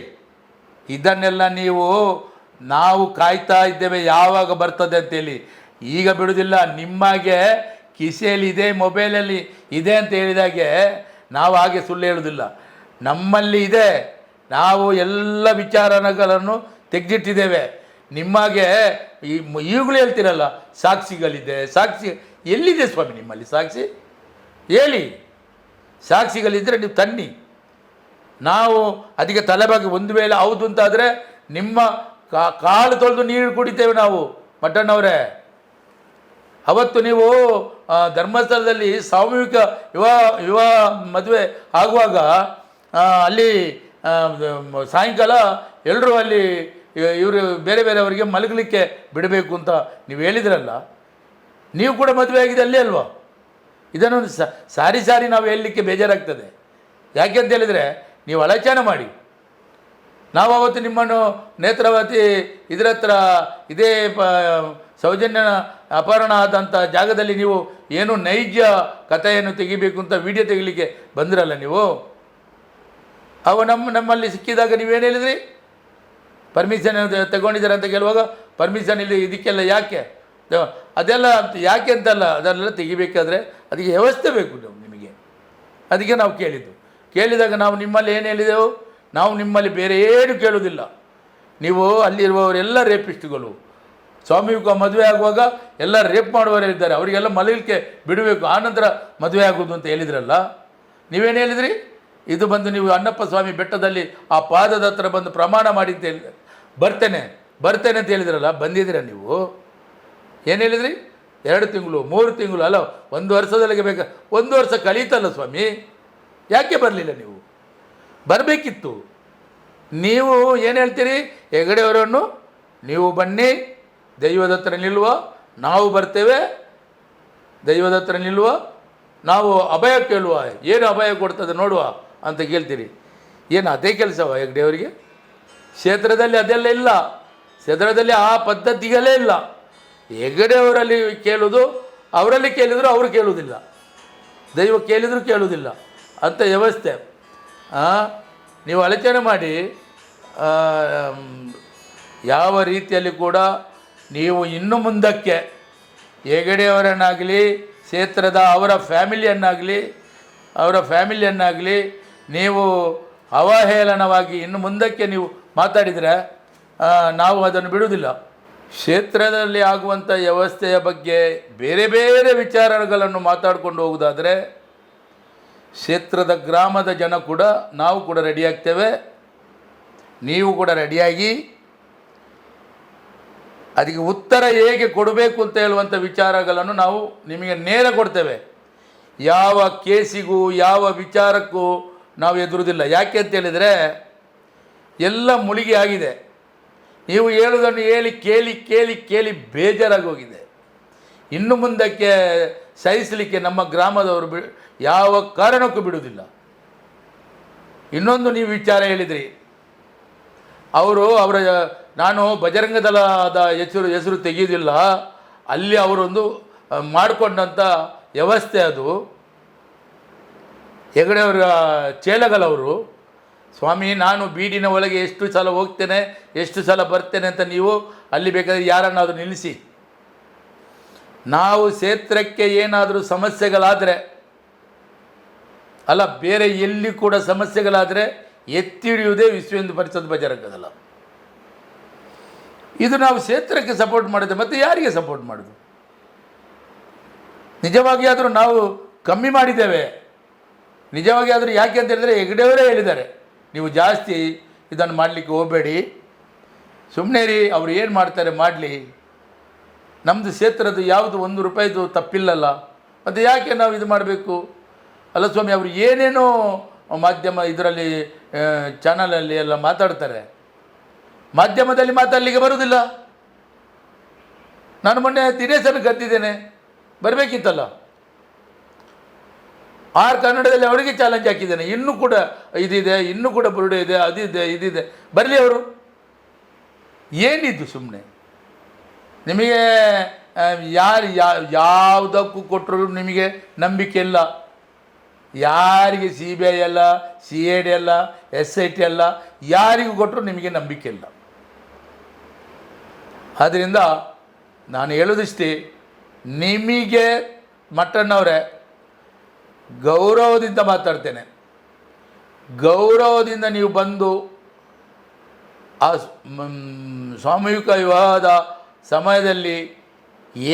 ಇದನ್ನೆಲ್ಲ ನಾವು ಕಾಯ್ತಾ ಇದ್ದೇವೆ ಯಾವಾಗ ಬರ್ತದೆ ಅಂತೇಳಿ. ಈಗ ಬಿಡೋದಿಲ್ಲ. ನಿಮಗೆ ಕಿಸೆಯಲ್ಲಿ ಇದೆ, ಮೊಬೈಲಲ್ಲಿ ಇದೆ ಅಂತ ಹೇಳಿದಾಗೆ ನಾವು ಹಾಗೆ ಸುಳ್ಳು ಹೇಳೋದಿಲ್ಲ. ನಮ್ಮಲ್ಲಿ ಇದೆ, ನಾವು ಎಲ್ಲ ವಿಚಾರಗಳನ್ನು ತೆಗೆದಿಟ್ಟಿದ್ದೇವೆ. ನಿಮಗೆ ಈಗಲೂ ಹೇಳ್ತೀರಲ್ಲ ಸಾಕ್ಷಿಗಳಿದೆ, ಸಾಕ್ಷಿ ಎಲ್ಲಿದೆ ಸ್ವಾಮಿ ನಿಮ್ಮಲ್ಲಿ ಸಾಕ್ಷಿ? ಹೇಳಿ. ಸಾಕ್ಷಿಗಳಿದ್ದರೆ ನೀವು ತನ್ನಿ. ನಾವು ಅದಕ್ಕೆ ತಲೆಬಾಗಿ ಒಂದು ವೇಳೆ ಹೌದು ಅಂತಾದರೆ ನಿಮ್ಮ ಕಾಲು ತೊಳೆದು ನೀರು ಕುಡಿತೇವೆ ನಾವು. ಮಠಣ್ಣವರೇ, ಅವತ್ತು ನೀವು ಧರ್ಮಸ್ಥಳದಲ್ಲಿ ಸಾಮೂಹಿಕ ವಿವಾಹ ಮದುವೆ ಆಗುವಾಗ ಅಲ್ಲಿ ಸಾಯಂಕಾಲ ಎಲ್ಲರೂ ಅಲ್ಲಿ ಇವರು ಬೇರೆಯವರಿಗೆ ಮಲಗಲಿಕ್ಕೆ ಬಿಡಬೇಕು ಅಂತ ನೀವು ಹೇಳಿದ್ರಲ್ಲ, ನೀವು ಕೂಡ ಮದುವೆ ಆಗಿದೆ ಅಲ್ಲೇ ಅಲ್ವಾ? ಇದನ್ನು ಸಾರಿ ನಾವು ಹೇಳಲಿಕ್ಕೆ ಬೇಜಾರಾಗ್ತದೆ. ಯಾಕೆ ಅಂತ ಹೇಳಿದರೆ ನೀವು ಆಲೋಚನೆ ಮಾಡಿ. ನಾವು ಅವತ್ತು ನಿಮ್ಮನ್ನು ನೇತ್ರಾವತಿ ಇದರ ಹತ್ರ ಇದೇ ಸೌಜನ್ಯ ಅಪಹರಣ ಆದಂಥ ಜಾಗದಲ್ಲಿ ನೀವು ಏನು ನೈಜ ಕಥೆಯನ್ನು ತೆಗಿಬೇಕು ಅಂತ ವಿಡಿಯೋ ತೆಗಿಲಿಕ್ಕೆ ಬಂದಿರಲ್ಲ ನೀವು. ನಮ್ಮಲ್ಲಿ ಸಿಕ್ಕಿದಾಗ ನೀವೇನು ಹೇಳಿದ್ರಿ? ಪರ್ಮಿಷನ್ ತಗೊಂಡಿದ್ದಾರೆ ಅಂತ ಕೇಳುವಾಗ ಪರ್ಮಿಷನ್ ಇಲ್ಲಿ ಇದಕ್ಕೆಲ್ಲ ಯಾಕೆ, ಅದೆಲ್ಲ ಯಾಕೆ ಅಂತಲ್ಲ, ಅದೆಲ್ಲ ತೆಗಿಬೇಕಾದ್ರೆ ಅದಕ್ಕೆ ವ್ಯವಸ್ಥೆ ಬೇಕು ನಿಮಗೆ. ಅದಕ್ಕೆ ನಾವು ಕೇಳಿದಾಗ ನಾವು ನಿಮ್ಮಲ್ಲಿ ಏನು ಹೇಳಿದೆವು? ನಾವು ನಿಮ್ಮಲ್ಲಿ ಬೇರೆ ಏನು ಕೇಳೋದಿಲ್ಲ. ನೀವು ಅಲ್ಲಿರುವವರೆಲ್ಲ ರೇಪಿಸ್ಟ್ಗಳು. ಸ್ವಾಮಿಕ ಮದುವೆ ಆಗುವಾಗ ಎಲ್ಲ ರೇಪ್ ಮಾಡುವವರಿದ್ದಾರೆ, ಅವರಿಗೆಲ್ಲ ಮಲಗಲಿಕ್ಕೆ ಬಿಡಬೇಕು, ಆನಂತರ ಮದುವೆ ಆಗೋದು ಅಂತ ಹೇಳಿದ್ರಲ್ಲ. ನೀವೇನು ಹೇಳಿದ್ರಿ? ಇದು ಬಂದು ನೀವು ಅಣ್ಣಪ್ಪ ಸ್ವಾಮಿ ಬೆಟ್ಟದಲ್ಲಿ ಆ ಪಾದದ ಹತ್ರ ಬಂದು ಪ್ರಮಾಣ ಮಾಡಿ ಅಂತ ಹೇಳಿ ಬರ್ತೇನೆ ಅಂತ ಹೇಳಿದ್ರಲ್ಲ, ಬಂದಿದ್ದೀರ ನೀವು? ಏನು ಹೇಳಿದ್ರಿ? 2 ತಿಂಗಳು 3 ತಿಂಗಳು ಅಲ್ಲ, 1 ವರ್ಷದಲ್ಲಿಗೆ ಬೇಕಾ? 1 ವರ್ಷ ಕಳೀತಲ್ಲ ಸ್ವಾಮಿ, ಯಾಕೆ ಬರಲಿಲ್ಲ ನೀವು? ಬರಬೇಕಿತ್ತು. ನೀವು ಏನು ಹೇಳ್ತೀರಿ? ಹೆಗಡೆಯವರನ್ನು ನೀವು ಬನ್ನಿ, ದೈವದ ಹತ್ರ ನಿಲ್ಲುವ, ನಾವು ಬರ್ತೇವೆ, ದೈವದ ಹತ್ರ ನಿಲ್ಲುವ, ನಾವು ಅಭಯ ಕೇಳುವ, ಏನು ಅಭಯ ಕೊಡ್ತದೆ ನೋಡುವ ಅಂತ ಕೇಳ್ತೀರಿ. ಏನು ಅದೇ ಕೆಲಸವ ಹೆಗ್ಡೆಯವರಿಗೆ? ಕ್ಷೇತ್ರದಲ್ಲಿ ಅದೆಲ್ಲ ಇಲ್ಲ. ಕ್ಷೇತ್ರದಲ್ಲಿ ಆ ಪದ್ಧತಿಗಳೇ ಇಲ್ಲ. ಹೆಗಡೆಯವರಲ್ಲಿ ಕೇಳೋದು, ಅವರಲ್ಲಿ ಕೇಳಿದ್ರು ಅವರು ಕೇಳುವುದಿಲ್ಲ, ದೈವ ಕೇಳಿದರೂ ಕೇಳುವುದಿಲ್ಲ ಅಂಥ ವ್ಯವಸ್ಥೆ. ನೀವು ಆಲೋಚನೆ ಮಾಡಿ. ಯಾವ ರೀತಿಯಲ್ಲಿ ಕೂಡ ನೀವು ಇನ್ನು ಮುಂದಕ್ಕೆ ಹೆಗಡೆಯವರನ್ನಾಗಲಿ ಕ್ಷೇತ್ರದ ಅವರ ಫ್ಯಾಮಿಲಿಯನ್ನಾಗಲಿ ನೀವು ಅವಹೇಳನವಾಗಿ ಇನ್ನು ಮುಂದಕ್ಕೆ ನೀವು ಮಾತಾಡಿದರೆ ನಾವು ಅದನ್ನು ಬಿಡುವುದಿಲ್ಲ. ಕ್ಷೇತ್ರದಲ್ಲಿ ಆಗುವಂಥ ವ್ಯವಸ್ಥೆಯ ಬಗ್ಗೆ ಬೇರೆ ಬೇರೆ ವಿಚಾರಗಳನ್ನು ಮಾತಾಡಿಕೊಂಡು ಹೋಗುವುದಾದರೆ ಕ್ಷೇತ್ರದ ಗ್ರಾಮದ ಜನ ಕೂಡ ನಾವು ಕೂಡ ರೆಡಿಯಾಗ್ತೇವೆ, ನೀವು ಕೂಡ ರೆಡಿಯಾಗಿ ಅದಕ್ಕೆ ಉತ್ತರ ಹೇಗೆ ಕೊಡಬೇಕು ಅಂತ ಹೇಳುವಂಥ ವಿಚಾರಗಳನ್ನು ನಾವು ನಿಮಗೆ ನೇರ ಕೊಡ್ತೇವೆ. ಯಾವ ಕೇಸಿಗೂ ಯಾವ ವಿಚಾರಕ್ಕೂ ನಾವು ಎದುರುವುದಿಲ್ಲ. ಯಾಕೆ ಅಂತ ಹೇಳಿದರೆ ಎಲ್ಲ ಮುಳುಗಿ ಆಗಿದೆ. ನೀವು ಹೇಳುವುದನ್ನು ಹೇಳಿ ಕೇಳಿ ಕೇಳಿ ಕೇಳಿ ಬೇಜಾರಾಗಿ ಹೋಗಿದೆ. ಇನ್ನು ಮುಂದಕ್ಕೆ ಸಹಿಸಲಿಕ್ಕೆ ನಮ್ಮ ಗ್ರಾಮದವರು ಯಾವ ಕಾರಣಕ್ಕೂ ಬಿಡುವುದಿಲ್ಲ. ಇನ್ನೊಂದು ನೀವು ವಿಚಾರ ಹೇಳಿದ್ರಿ, ನಾನು ಬಜರಂಗ ದಳದ ಹೆಸರು ತೆಗೆಯುವುದಿಲ್ಲ, ಅಲ್ಲಿ ಅವರೊಂದು ಮಾಡಿಕೊಂಡಂಥ ವ್ಯವಸ್ಥೆ ಅದು. ಹೆಗಡೆಯವರ ಚೇಲಗಲವರು, ಸ್ವಾಮಿ ನಾನು ಬೀಡಿನ ಒಳಗೆ ಎಷ್ಟು ಸಲ ಹೋಗ್ತೇನೆ ಎಷ್ಟು ಸಲ ಬರ್ತೇನೆ ಅಂತ ನೀವು ಅಲ್ಲಿ ಬೇಕಾದರೆ ಯಾರನ್ನಾದರೂ ನಿಲ್ಲಿಸಿ. ನಾವು ಕ್ಷೇತ್ರಕ್ಕೆ ಏನಾದರೂ ಸಮಸ್ಯೆಗಳಾದರೆ ಅಲ್ಲ, ಬೇರೆ ಎಲ್ಲಿ ಕೂಡ ಸಮಸ್ಯೆಗಳಾದರೆ ಎತ್ತಿ ಹಿಡಿಯುವುದೇ ವಿಶ್ವ ಹಿಂದೂ ಪರಿಷತ್ ಬಜರಂಗ ದಳ. ಇದು ನಾವು ಕ್ಷೇತ್ರಕ್ಕೆ ಸಪೋರ್ಟ್ ಮಾಡಿದೆ, ಮತ್ತು ಯಾರಿಗೆ ಸಪೋರ್ಟ್ ಮಾಡೋದು? ನಿಜವಾಗಿ ಆದರೂ ನಾವು ಕಮ್ಮಿ ಮಾಡಿದ್ದೇವೆ. ನಿಜವಾಗಿ ಆದರೂ ಯಾಕೆ ಅಂತ ಹೇಳಿದರೆ ಹೆಗಡೆಯವರೇ ಹೇಳಿದ್ದಾರೆ, ನೀವು ಜಾಸ್ತಿ ಇದನ್ನು ಮಾಡಲಿಕ್ಕೆ ಹೋಗಬೇಡಿ, ಸುಮ್ಮನೆ ರೀ, ಅವರು ಏನು ಮಾಡ್ತಾರೆ ಮಾಡಲಿ, ನಮ್ಮದು ಕ್ಷೇತ್ರದ್ದು ಯಾವುದು ₹1 ತಪ್ಪಿಲ್ಲಲ್ಲ, ಮತ್ತು ಯಾಕೆ ನಾವು ಇದು ಮಾಡಬೇಕು? ಅಲ್ಲ ಸ್ವಾಮಿ, ಅವರು ಏನೇನೋ ಮಾಧ್ಯಮ ಇದರಲ್ಲಿ ಚಾನಲಲ್ಲಿ ಎಲ್ಲ ಮಾತಾಡ್ತಾರೆ, ಮಾಧ್ಯಮದಲ್ಲಿ ಮಾತಾಡಲಿಕ್ಕೆ ಬರುವುದಿಲ್ಲ. ನಾನು ಮೊನ್ನೆ ದಿನೇಶನ್ನು ಕರೆದಿದ್ದೇನೆ, ಬರಬೇಕಿತ್ತಲ್ಲ. ಕನ್ನಡದಲ್ಲಿ ಅವರಿಗೆ ಚಾಲೆಂಜ್ ಹಾಕಿದ್ದೇನೆ, ಇನ್ನೂ ಕೂಡ ಇದಿದೆ, ಇನ್ನೂ ಕೂಡ ಬುರುಡೆ ಇದೆ, ಅದಿದೆ ಇದಿದೆ, ಬರಲಿ ಅವರು. ಏನಿದ್ದು ಸುಮ್ಮನೆ ನಿಮಗೆ ಯಾವುದಕ್ಕೂ ಕೊಟ್ಟರು ನಿಮಗೆ ನಂಬಿಕೆ ಇಲ್ಲ. ಯಾರಿಗೆ CBI ಅಲ್ಲ, CID ಅಲ್ಲ, SIT ಅಲ್ಲ, ಯಾರಿಗೂ ಕೊಟ್ಟರು ನಿಮಗೆ ನಂಬಿಕೆ ಇಲ್ಲ. ಆದ್ದರಿಂದ ನಾನು ಹೇಳೋದಿಷ್ಟೇ, ನಿಮಗೆ ಮಟ್ಟಣ್ಣವರೇ ಗೌರವದಿಂದ ಮಾತಾಡ್ತೇನೆ. ಗೌರವದಿಂದ ನೀವು ಬಂದು ಆ ಸಾಮೂಹಿಕ ವಿವಾಹದ ಸಮಯದಲ್ಲಿ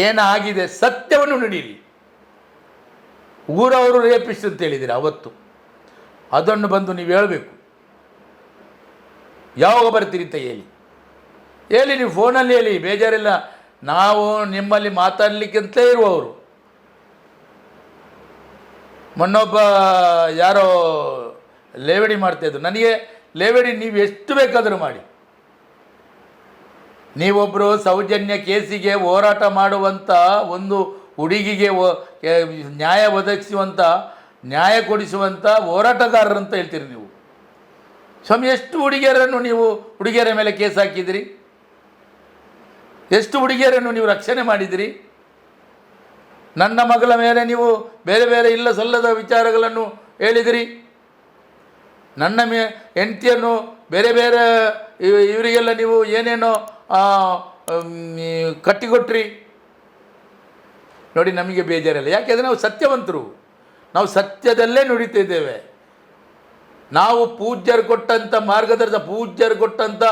ಏನಾಗಿದೆ ಸತ್ಯವನ್ನು ನುಡೀರಿ. ಊರವರು ರೇಪಿಸ್ಟ್ ಅಂತ ಹೇಳಿದ್ದೀರಿ ಅವತ್ತು, ಅದನ್ನು ಬಂದು ನೀವು ಹೇಳಬೇಕು. ಯಾವಾಗ ಬರ್ತೀರಿ ಅಂತ ಹೇಳಿ ನೀವು ಫೋನಲ್ಲಿ ಹೇಳಿ, ಬೇಜಾರಿಲ್ಲ. ನಾವು ನಿಮ್ಮಲ್ಲಿ ಮಾತಾಡಲಿಕ್ಕಂತಲೇ ಇರುವವರು. ಮೊನ್ನೊಬ್ಬ ಯಾರೋ ಲೇವಡಿ ಮಾಡ್ತಾಯಿದ್ರು, ನನಗೆ ಲೇವಡಿ ನೀವು ಎಷ್ಟು ಬೇಕಾದರೂ ಮಾಡಿ, ನೀವೊಬ್ಬರು ಸೌಜನ್ಯ ಕೇಸಿಗೆ ಹೋರಾಟ ಮಾಡುವಂಥ ಒಂದು ಹುಡುಗಿಗೆ ನ್ಯಾಯ ಒದಗಿಸುವಂಥ, ನ್ಯಾಯ ಕೊಡಿಸುವಂಥ ಹೋರಾಟಗಾರರಂತ ಹೇಳ್ತೀರಿ ನೀವು. ಸ್ವಾಮಿ, ಎಷ್ಟು ಹುಡುಗಿಯರನ್ನು ನೀವು ಹುಡುಗಿಯರ ಮೇಲೆ ಕೇಸ್ ಹಾಕಿದಿರಿ? ಎಷ್ಟು ಹುಡುಗಿಯರನ್ನು ನೀವು ರಕ್ಷಣೆ ಮಾಡಿದಿರಿ? ನನ್ನ ಮಗಳ ಮೇಲೆ ನೀವು ಬೇರೆ ಬೇರೆ ಇಲ್ಲ ಸಲ್ಲದ ವಿಚಾರಗಳನ್ನು ಹೇಳಿದಿರಿ. ನನ್ನ ಹೆಂಡತಿಯನ್ನು ಬೇರೆ ಬೇರೆ ಇವರಿಗೆಲ್ಲ ನೀವು ಏನೇನೋ ಕಟ್ಟಿಕೊಟ್ರಿ. ನೋಡಿ, ನಮಗೆ ಬೇಜಾರಿಲ್ಲ. ಯಾಕೆಂದರೆ ನಾವು ಸತ್ಯವಂತರು, ನಾವು ಸತ್ಯದಲ್ಲೇ ನುಡಿತಿದ್ದೇವೆ. ನಾವು ಪೂಜ್ಯರು ಕೊಟ್ಟಂಥ ಮಾರ್ಗದರ್ಶನ, ಪೂಜ್ಯರು ಕೊಟ್ಟಂಥ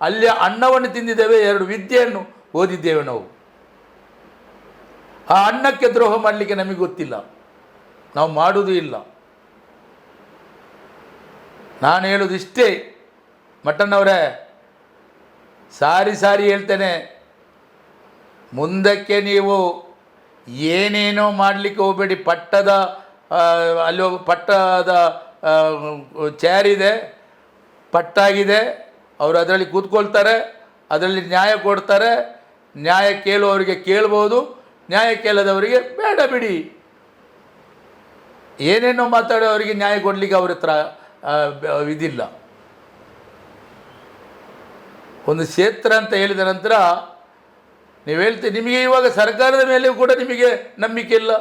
ಅಲ್ಲಿ ಅನ್ನವನ್ನು ತಿಂದಿದ್ದೇವೆ, 2 ವಿದ್ಯೆಯನ್ನು ಓದಿದ್ದೇವೆ ನಾವು. ಆ ಅನ್ನಕ್ಕೆ ದ್ರೋಹ ಮಾಡಲಿಕ್ಕೆ ನಮಗೆ ಗೊತ್ತಿಲ್ಲ, ನಾವು ಮಾಡುವುದೂ ಇಲ್ಲ. ನಾನು ಹೇಳೋದು ಇಷ್ಟೇ, ಮಟ್ಟಣ್ಣವರೇ, ಸಾರಿ ಹೇಳ್ತೇನೆ, ಮುಂದಕ್ಕೆ ನೀವು ಏನೇನೋ ಮಾಡಲಿಕ್ಕೆ ಹೋಗಬೇಡಿ. ಅಲ್ಲಿ ಪಟ್ಟದ ಚೇರಿದೆ, ಪಟ್ಟಾಗಿದೆ, ಅವರು ಅದರಲ್ಲಿ ಕೂತ್ಕೊಳ್ತಾರೆ, ಅದರಲ್ಲಿ ನ್ಯಾಯ ಕೊಡ್ತಾರೆ. ನ್ಯಾಯ ಕೇಳುವವರಿಗೆ ಕೇಳ್ಬೋದು, ನ್ಯಾಯ ಕೇಳದವರಿಗೆ ಬೇಡ ಬಿಡಿ. ಏನೇನೋ ಮಾತಾಡೋವರಿಗೆ ನ್ಯಾಯ ಕೊಡಲಿಕ್ಕೆ ಅವ್ರ ಹತ್ರ ಇದಿಲ್ಲ. ಒಂದು ಕ್ಷೇತ್ರ ಅಂತ ಹೇಳಿದ ನಂತರ ನೀವು ಹೇಳ್ತೀವಿ, ನಿಮಗೆ ಇವಾಗ ಸರ್ಕಾರದ ಮೇಲೆಯೂ ಕೂಡ ನಿಮಗೆ ನಂಬಿಕೆ ಇಲ್ಲ,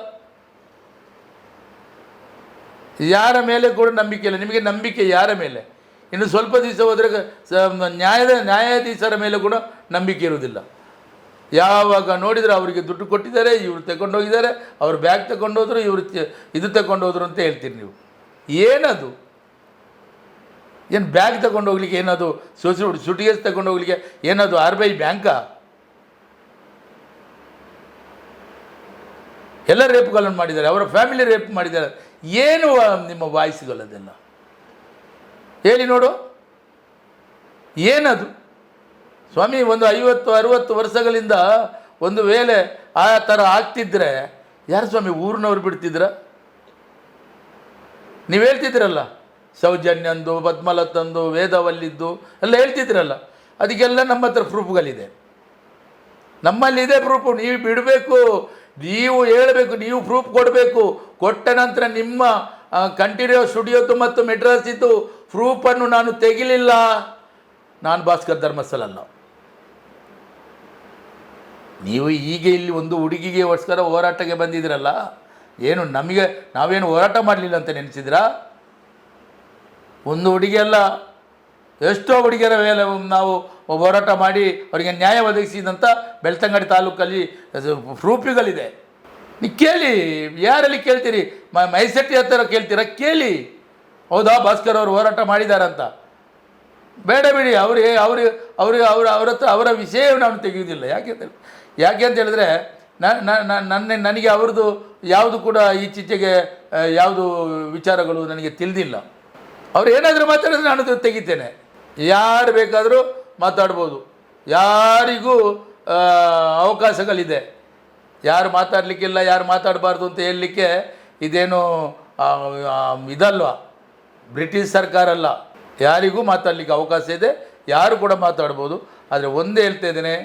ಯಾರ ಮೇಲೆ ಕೂಡ ನಂಬಿಕೆ ಇಲ್ಲ. ನಿಮಗೆ ನಂಬಿಕೆ ಯಾರ ಮೇಲೆ? ಇನ್ನು ಸ್ವಲ್ಪ ದಿವಸ ಹೋದರೆ ನ್ಯಾಯಾಧೀಶರ ಮೇಲೆ ಕೂಡ ನಂಬಿಕೆ ಇರುವುದಿಲ್ಲ. ಯಾವಾಗ ನೋಡಿದರೆ ಅವರಿಗೆ ದುಡ್ಡು ಕೊಟ್ಟಿದ್ದಾರೆ, ಇವರು ತಗೊಂಡೋಗಿದ್ದಾರೆ, ಅವ್ರ ಬ್ಯಾಗ್ ತಗೊಂಡೋದ್ರು, ಇವರು ಇದು ತಗೊಂಡೋದ್ರು ಅಂತ ಹೇಳ್ತೀರಿ ನೀವು. ಏನದು? ಏನು ಬ್ಯಾಗ್ ತಗೊಂಡು ಹೋಗ್ಲಿಕ್ಕೆ ಏನದು? ಸುಟಿಗೇಸ್ ತಗೊಂಡು ಹೋಗ್ಲಿಕ್ಕೆ ಏನದು RBI ಬ್ಯಾಂಕಾ? ಎಲ್ಲ ರೇಪ್ಗಳನ್ನು ಮಾಡಿದ್ದಾರೆ, ಅವರ ಫ್ಯಾಮಿಲಿ ರೇಪ್ ಮಾಡಿದ್ದಾರೆ. ಏನು ನಿಮ್ಮ ವಾಯ್ಸ್ಗಳದೆಲ್ಲ ಹೇಳಿ ನೋಡು, ಏನದು ಸ್ವಾಮಿ? ಒಂದು 50-60 ವರ್ಷಗಳಿಂದ ಒಂದು ವೇಳೆ ಆ ಥರ ಆಗ್ತಿದ್ರೆ ಯಾರು ಸ್ವಾಮಿ ಊರಿನವ್ರು ಬಿಡ್ತಿದ್ರ? ನೀವು ಹೇಳ್ತಿದ್ರಲ್ಲ, ಸೌಜನ್ಯಂದು, ಪದ್ಮಲತಂದು, ವೇದವಲ್ಲಿದ್ದು ಎಲ್ಲ ಹೇಳ್ತಿದ್ರಲ್ಲ, ಅದಕ್ಕೆಲ್ಲ ನಮ್ಮ ಹತ್ರ ಪ್ರೂಫ್ಗಳಿದೆ, ನಮ್ಮಲ್ಲಿದೆ ಪ್ರೂಫು. ನೀವು ಬಿಡಬೇಕು, ನೀವು ಹೇಳಬೇಕು, ನೀವು ಪ್ರೂಫ್ ಕೊಡಬೇಕು. ಕೊಟ್ಟ ನಂತರ ನಿಮ್ಮ ಕಂಠೀರವ ಸ್ಟುಡಿಯೋದು ಮತ್ತು ಮೆಡ್ರಾಸಿದ್ದು ಪ್ರೂಫನ್ನು ನಾನು ತೆಗಿಲಿಲ್ಲ. ನಾನು ಭಾಸ್ಕರ್ ಧರ್ಮಸ್ಥಳ ಅಲ್ಲ. ನೀವು ಈಗ ಇಲ್ಲಿ ಒಂದು ಹುಡುಗಿಗೋಸ್ಕರ ಹೋರಾಟಕ್ಕೆ ಬಂದಿದ್ದೀರಲ್ಲ, ಏನು ನಮಗೆ ನಾವೇನು ಹೋರಾಟ ಮಾಡಲಿಲ್ಲ ಅಂತ ನೆನೆಸಿದ್ರಾ? ಒಂದು ಹುಡುಗಿಯಲ್ಲ, ಎಷ್ಟೋ ಹುಡುಗಿಯರ ಮೇಲೆ ನಾವು ಹೋರಾಟ ಮಾಡಿ ಅವರಿಗೆ ನ್ಯಾಯ ಒದಗಿಸಿದಂಥ ಬೆಳ್ತಂಗಡಿ ತಾಲೂಕಲ್ಲಿ ಪ್ರೂಫ್ಗಳಿದೆ. ನೀವು ಕೇಳಿ, ಯಾರಲ್ಲಿ ಕೇಳ್ತೀರಿ? ಮೈಸೆಟ್ಟಿ ಹತ್ತಿರ ಕೇಳ್ತೀರಾ? ಕೇಳಿ, ಹೌದಾ ಭಾಸ್ಕರ್ ಅವರು ಹೋರಾಟ ಮಾಡಿದಾರಂತ. ಬೇಡ ಬಿಡಿ, ಅವ್ರಿಗೆ ಅವ್ರ ಹತ್ರ ಅವರ ವಿಷಯ ನಾನು ತೆಗೆಯೋದಿಲ್ಲ. ಯಾಕೆ ಅಂತ ಹೇಳಿದ್ರೆ ನನಗೆ ಅವ್ರದ್ದು ಯಾವುದು ಕೂಡ ಈಚೆಗೆ ಯಾವುದು ವಿಚಾರಗಳು ನನಗೆ ತಿಳಿದಿಲ್ಲ. ಅವ್ರು ಏನಾದರೂ ಮಾತಾಡಿದ್ರೆ ನಾನು ತೆಗಿತೇನೆ. ಯಾರು ಬೇಕಾದರೂ ಮಾತಾಡ್ಬೋದು, ಯಾರಿಗೂ ಅವಕಾಶಗಳಿದೆ. ಯಾರು ಮಾತಾಡಲಿಕ್ಕಿಲ್ಲ, ಯಾರು ಮಾತಾಡಬಾರ್ದು ಅಂತ ಹೇಳಲಿಕ್ಕೆ ಇದೇನು ಇದಲ್ವ, ಬ್ರಿಟಿಷ್ ಸರ್ಕಾರ ಅಲ್ಲ. ಯಾರಿಗೂ ಮಾತಾಡಲಿಕ್ಕೆ ಅವಕಾಶ ಇದೆ, ಯಾರು ಕೂಡ ಮಾತಾಡ್ಬೋದು. ಆದರೆ ಒಂದೇ ಹೇಳ್ತಾ ಇದ್ದೇನೆ,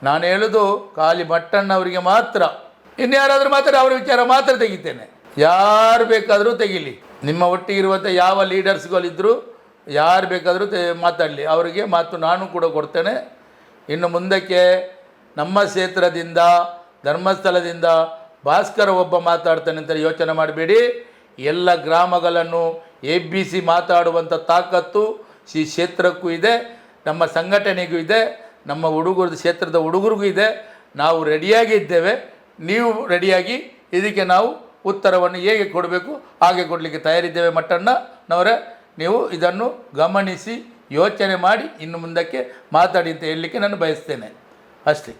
ನಾನು ಹೇಳೋದು ಖಾಲಿ ಮಟ್ಟಣ್ಣವರಿಗೆ ಮಾತ್ರ. ಇನ್ಯಾರಾದರೂ ಮಾತಾಡಿ ಅವರ ವಿಚಾರ ಮಾತ್ರ ತೆಗಿತೇನೆ. ಯಾರು ಬೇಕಾದರೂ ತೆಗೀಲಿ, ನಿಮ್ಮ ಒಟ್ಟಿಗಿರುವಂಥ ಯಾವ ಲೀಡರ್ಸ್ಗಳಿದ್ದರೂ ಯಾರು ಬೇಕಾದರೂ ಮಾತಾಡಲಿ, ಅವರಿಗೆ ಮಾತು ನಾನು ಕೂಡ ಕೊಡ್ತೇನೆ. ಇನ್ನು ಮುಂದಕ್ಕೆ ನಮ್ಮ ಕ್ಷೇತ್ರದಿಂದ, ಧರ್ಮಸ್ಥಳದಿಂದ ಭಾಸ್ಕರ ಒಬ್ಬ ಮಾತಾಡ್ತಾನೆ ಅಂತ ಯೋಚನೆ ಮಾಡಬೇಡಿ. ಎಲ್ಲ ಗ್ರಾಮಗಳನ್ನು ಎಬ್ಬಿಸಿ ಮಾತಾಡುವಂಥ ತಾಕತ್ತು ಈ ಕ್ಷೇತ್ರಕ್ಕೂ ಇದೆ, ನಮ್ಮ ಸಂಘಟನೆಗೂ ಇದೆ, ನಮ್ಮ ಕ್ಷೇತ್ರದ ಹುಡುಗರಿಗೂ ಇದೆ. ನಾವು ರೆಡಿಯಾಗಿ ಇದ್ದೇವೆ, ನೀವು ರೆಡಿಯಾಗಿ ಇದಕ್ಕೆ ನಾವು ಉತ್ತರವನ್ನು ಹೇಗೆ ಕೊಡಬೇಕು ಹಾಗೆ ಕೊಡಲಿಕ್ಕೆ ತಯಾರಿದ್ದೇವೆ. ಮಟ್ಟಣ್ಣನವರೇ, ನೀವು ಇದನ್ನು ಗಮನಿಸಿ ಯೋಚನೆ ಮಾಡಿ ಇನ್ನು ಮುಂದಕ್ಕೆ ಮಾತಾಡಿ ಅಂತ ಹೇಳಲಿಕ್ಕೆ ನಾನು ಬಯಸ್ತೇನೆ ಅಷ್ಟೇ.